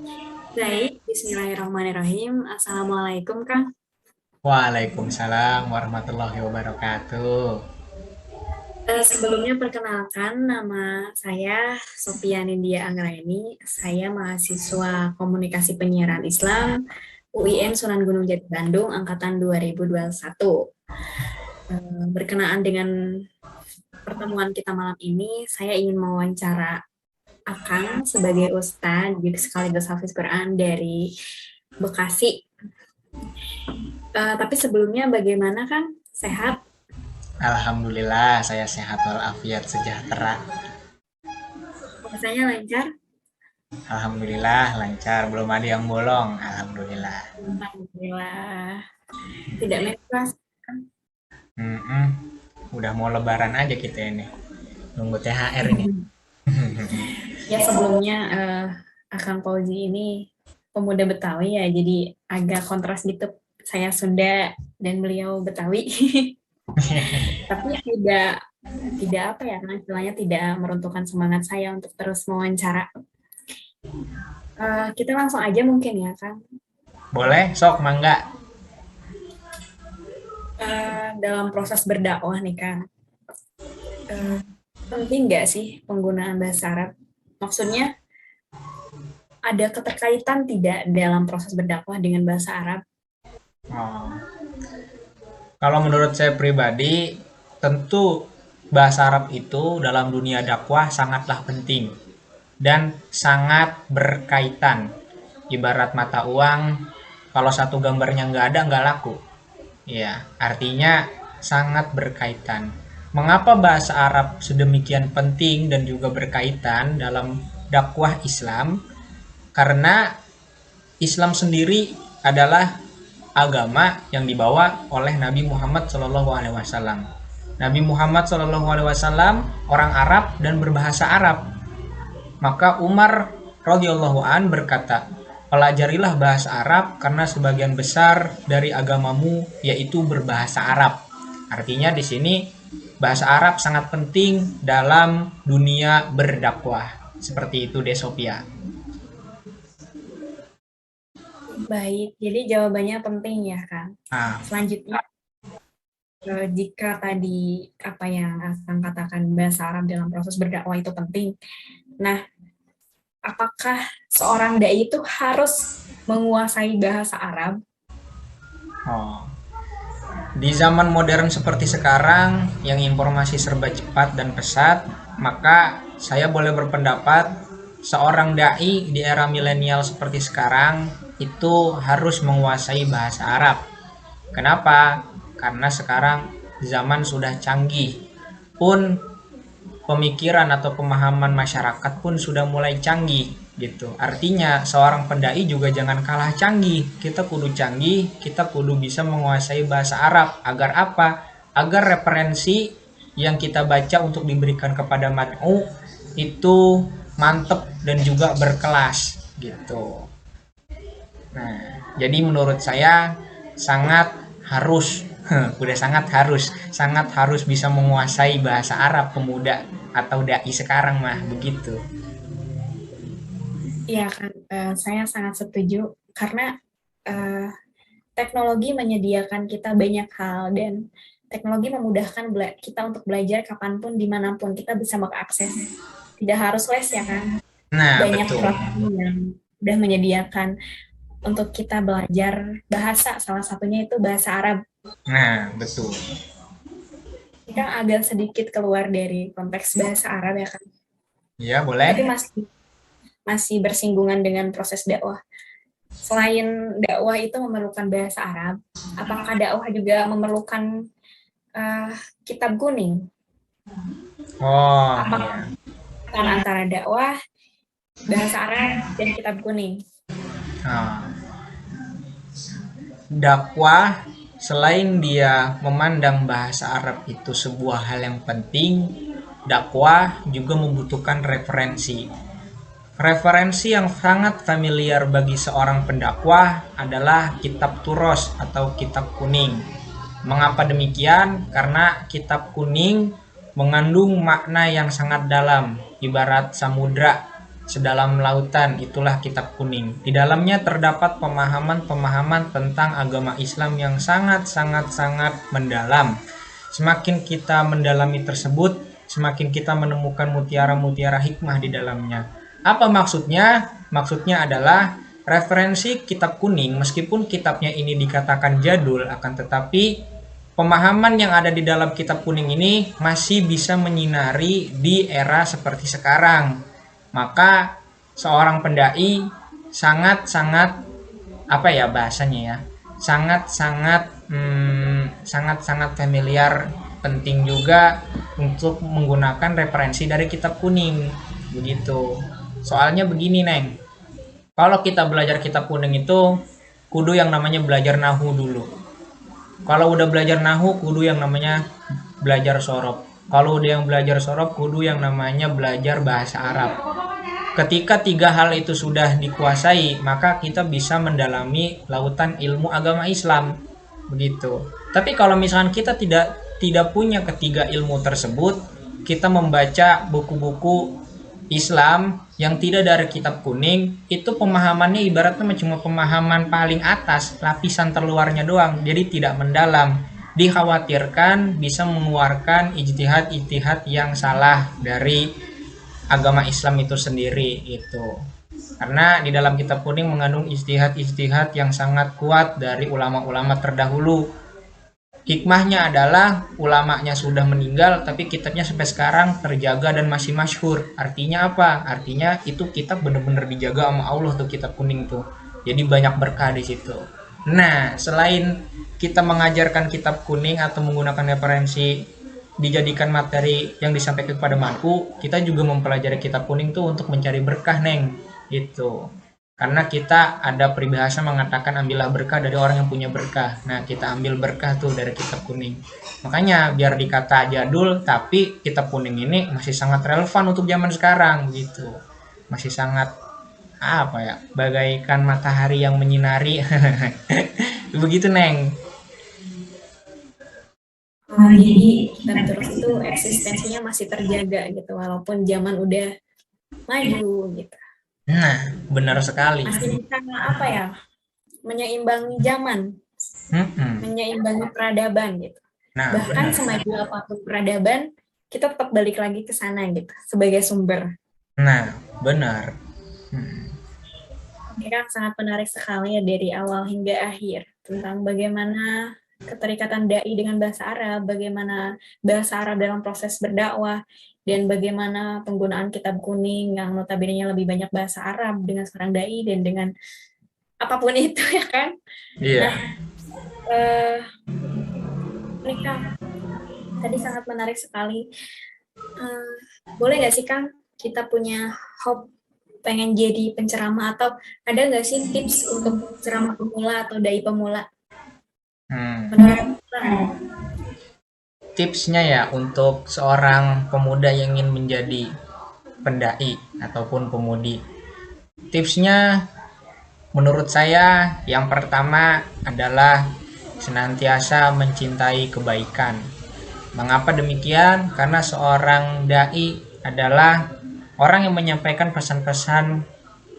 Baik, bismillahirrahmanirrahim. Assalamualaikum, Kang. Waalaikumsalam warahmatullahi wabarakatuh. Sebelumnya perkenalkan, nama saya Sophia Nindya Anggraini. Saya mahasiswa Komunikasi Penyiaran Islam UIN Sunan Gunung Jati Bandung, angkatan 2021. Berkenaan dengan pertemuan kita malam ini, saya ingin mewawancara Akang sebagai Ustadz, juga sekaligus Hafiz Quran dari Bekasi. Tapi sebelumnya bagaimana, Kang? Sehat? Alhamdulillah saya sehat walafiat sejahtera. Puasanya lancar? Alhamdulillah lancar, belum ada yang bolong. Alhamdulillah. Alhamdulillah. Tidak menstruasi. Mm-mm. Udah mau lebaran aja kita ini. Nunggu THR ini. Ya sebelumnya Akang Fauzi ini pemuda Betawi ya, jadi agak kontras gitu. Saya Sunda dan beliau Betawi. Tapi tidak tidak apa ya, karena istilahnya tidak meruntuhkan semangat saya untuk terus mewawancara. Kita langsung aja mungkin ya, Kang. Boleh, sok mangga. Dalam proses berdakwah nih, Kang. Eh, Penting nggak sih penggunaan bahasa Arab? Maksudnya ada keterkaitan tidak dalam proses berdakwah dengan bahasa Arab? Oh. Kalau menurut saya pribadi, tentu bahasa Arab itu dalam dunia dakwah sangatlah penting dan sangat berkaitan. Ibarat mata uang, kalau satu gambarnya nggak ada nggak laku. Ya, artinya sangat berkaitan. Mengapa bahasa Arab sedemikian penting dan juga berkaitan dalam dakwah Islam? Karena Islam sendiri adalah agama yang dibawa oleh Nabi Muhammad SAW. Nabi Muhammad SAW orang Arab dan berbahasa Arab. Maka Umar radhiyallahu an berkata, pelajarilah bahasa Arab karena sebagian besar dari agamamu yaitu berbahasa Arab. Artinya di sini bahasa Arab sangat penting dalam dunia berdakwah. Seperti itu Desopia. Baik, jadi jawabannya penting ya, Kang. Nah, Selanjutnya, jika tadi apa yang akan katakan bahasa Arab dalam proses berdakwah itu penting, nah, apakah seorang dai itu harus menguasai bahasa Arab? oh, di zaman modern seperti sekarang yang informasi serba cepat dan pesat, maka saya boleh berpendapat seorang dai di era milenial seperti sekarang itu harus menguasai bahasa Arab. Kenapa? Karena sekarang zaman sudah canggih. Pun pemikiran atau pemahaman masyarakat pun sudah mulai canggih gitu. Artinya seorang pendai juga jangan kalah canggih. Kita kudu canggih, kita kudu bisa menguasai bahasa Arab. Agar apa? Agar referensi yang kita baca untuk diberikan kepada mad'u itu mantep dan juga berkelas gitu. Nah, jadi menurut saya sangat harus udah sangat harus bisa menguasai bahasa Arab pemuda atau dai sekarang mah begitu. Iya kan, saya sangat setuju karena eh, teknologi menyediakan kita banyak hal dan teknologi memudahkan kita untuk belajar kapanpun, dimanapun kita bisa mengakses. Tidak harus les ya kan, Nah, banyak betul. platform yang sudah menyediakan untuk kita belajar bahasa, salah satunya itu bahasa Arab. Nah, betul. Kita agak sedikit keluar dari konteks bahasa Arab ya kan, Ya, tapi boleh. masih masih bersinggungan dengan proses dakwah. Selain dakwah itu memerlukan bahasa Arab, apakah dakwah juga memerlukan uh, kitab kuning? Oh, Apakah iya. antara dakwah, bahasa Arab, dan kitab kuning? Nah, dakwah selain dia memandang bahasa Arab itu sebuah hal yang penting, dakwah juga membutuhkan referensi. Referensi yang sangat familiar bagi seorang pendakwah adalah kitab Turos atau kitab kuning. Mengapa demikian? Karena kitab kuning mengandung makna yang sangat dalam, ibarat samudra. sedalam lautan, itulah kitab kuning. Di dalamnya terdapat pemahaman-pemahaman tentang agama Islam yang sangat-sangat-sangat mendalam. Semakin kita mendalami tersebut, semakin kita menemukan mutiara-mutiara hikmah di dalamnya. Apa maksudnya? Maksudnya adalah referensi kitab kuning, meskipun kitabnya ini dikatakan jadul, akan tetapi pemahaman yang ada di dalam kitab kuning ini masih bisa menyinari di era seperti sekarang. Maka seorang pendai sangat-sangat, apa ya bahasanya ya, sangat-sangat familiar, penting juga untuk menggunakan referensi dari kitab kuning begitu. Soalnya begini Neng, kalau kita belajar kitab kuning itu kudu yang namanya belajar nahu dulu. Kalau udah belajar nahu, kudu yang namanya belajar sorob. Kalau udah yang belajar sorob, kudu yang namanya belajar bahasa Arab. Ketika tiga hal itu sudah dikuasai, maka kita bisa mendalami lautan ilmu agama Islam. Begitu. Tapi kalau misalkan kita tidak punya ketiga ilmu tersebut, kita membaca buku-buku Islam yang tidak dari kitab kuning, itu pemahamannya ibaratnya cuma pemahaman paling atas, lapisan terluarnya doang, jadi tidak mendalam. Dikhawatirkan bisa mengeluarkan ijtihad-ijtihad yang salah dari agama Islam itu sendiri itu. Karena di dalam kitab kuning mengandung ijtihad-ijtihad yang sangat kuat dari ulama-ulama terdahulu. Hikmahnya adalah ulamanya sudah meninggal tapi kitabnya sampai sekarang terjaga dan masih masyhur. Artinya apa? Artinya itu kitab benar-benar dijaga sama Allah tuh, kitab kuning tuh. Jadi banyak berkah di situ. Nah, selain kita mengajarkan kitab kuning atau menggunakan referensi dijadikan materi yang disampaikan kepada manku, kita juga mempelajari kitab kuning tuh untuk mencari berkah, Neng. Gitu. Karena kita ada peribahasa mengatakan ambillah berkah dari orang yang punya berkah. Nah, kita ambil berkah tuh dari kitab kuning. Makanya biar dikata jadul, tapi kitab kuning ini masih sangat relevan untuk zaman sekarang gitu. Masih sangat apa ya, bagaikan matahari yang menyinari. Begitu, Neng. Jadi kitab terus itu eksistensinya masih terjaga gitu, walaupun zaman udah maju gitu. Nah, benar sekali. Masih bisa apa ya, menyeimbangi zaman, menyeimbangi peradaban gitu. Nah, Bahkan benar. semaju apapun peradaban, kita tetap balik lagi ke sana gitu sebagai sumber. Nah, benar. Ini kan sangat menarik sekali ya dari awal hingga akhir tentang bagaimana keterikatan dai dengan bahasa Arab, bagaimana bahasa Arab dalam proses berdakwah, dan bagaimana penggunaan kitab kuning yang notabene lebih banyak bahasa Arab dengan seorang dai dan dengan apapun itu ya kan. Iya. Nah, ini Kang, tadi sangat menarik sekali. Boleh nggak sih Kang, kita punya hope pengen jadi penceramah, atau ada nggak sih tips untuk ceramah pemula atau dai pemula? Menurut Kang? Tipsnya ya untuk seorang pemuda yang ingin menjadi pendai ataupun pemudi. Tipsnya menurut saya yang pertama adalah senantiasa mencintai kebaikan. Mengapa demikian? Karena seorang dai adalah orang yang menyampaikan pesan-pesan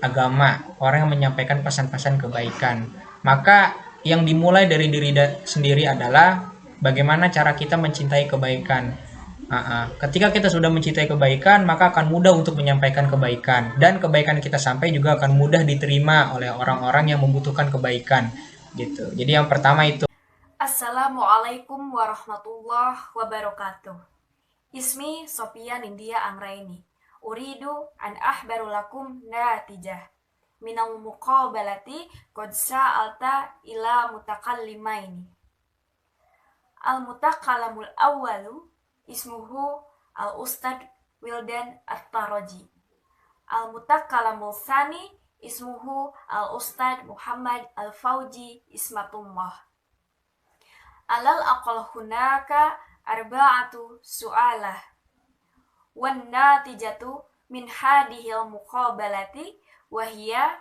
agama, orang yang menyampaikan pesan-pesan kebaikan. Maka yang dimulai dari diri sendiri adalah bagaimana cara kita mencintai kebaikan. Ketika kita sudah mencintai kebaikan, maka akan mudah untuk menyampaikan kebaikan, dan kebaikan kita sampai juga akan mudah diterima oleh orang-orang yang membutuhkan kebaikan gitu. Jadi yang pertama itu. Assalamualaikum warahmatullahi wabarakatuh. Ismi Sophia Nindya Anggraini. Uridu an ahbaru lakum natijah minal muqabalati qad sa'alta ila mutakallimaini. Al-mutakalamul awwalu ismuhu al-ustad Wildan At-Taraji. Al-mutakalamul thani ismuhu al-ustad Muhammad Al-Fauji Ismatullah. Alal aqal hunaka arba'atu su'alah. Wan natijatu min hadihil muqabalati wahiyya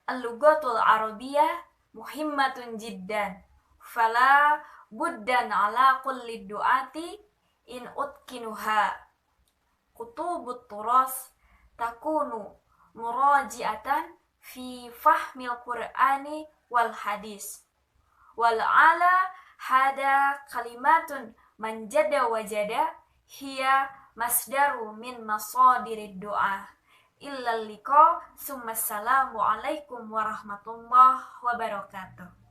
al-lughatul arabiyyah muhimmatun jiddan. Fala buddan ala kulli du'ati in utkinuha. Kutubut turas takunu muraji'atan fi fahmil Qur'ani wal hadis. Wal ala hada kalimatun man jada wajada hiya masdaru min masadirid doa. Illa liqa summa assalamu alaikum warahmatullahi wabarakatuh.